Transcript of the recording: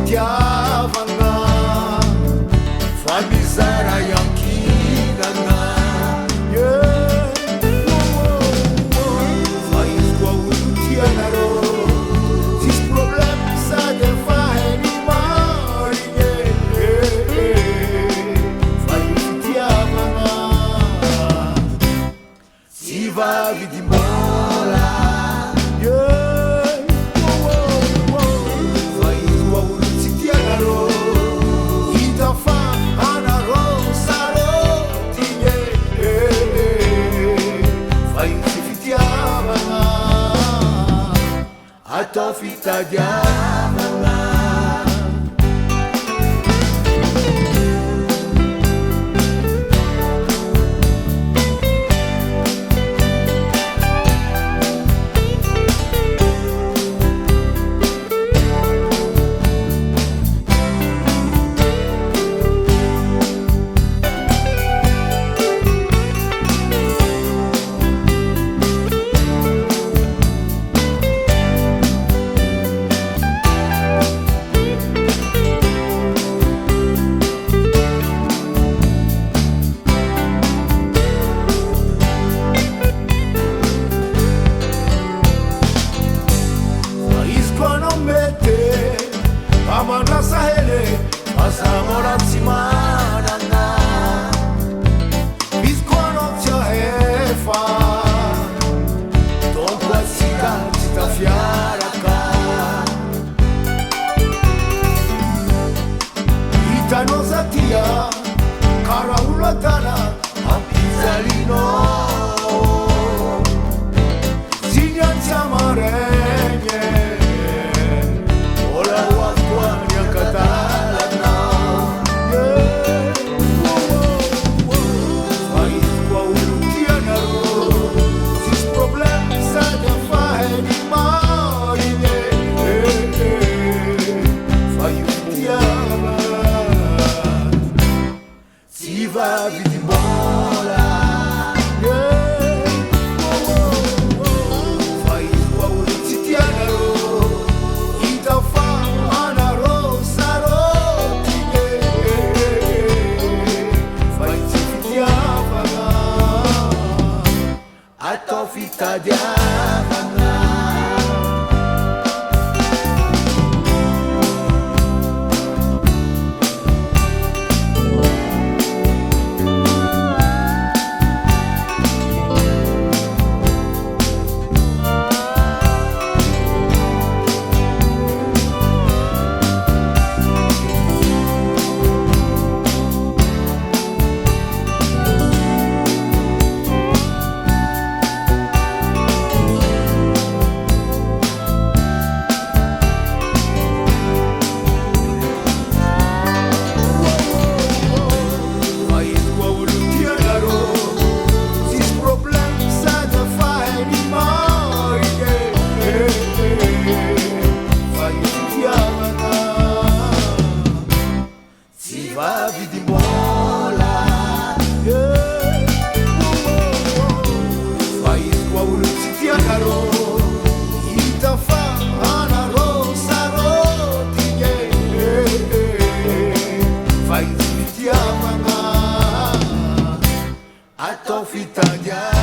fitiavana fa mizara yankinana fa izy koa olo tianarô tsisy problème sady afahany marigny fa io fitiavana tsy vavidimbola atao fitadiavana amanasa hele asamora tsy manana izy koa anao tsy ahefa tompo atsika tsy tafiaraka hitanao zatia kara olo atana ampizalinao zignatsy amaregny vidimbola fa izy koa olo tsy tianarô hita fa anarô sarotigny fa itsy fitiavana atao fitadiavana vidimbola fa izy koa olo tsy tianarô hita fa anarô sarotigny fa izy fitiavana atao fitadiavana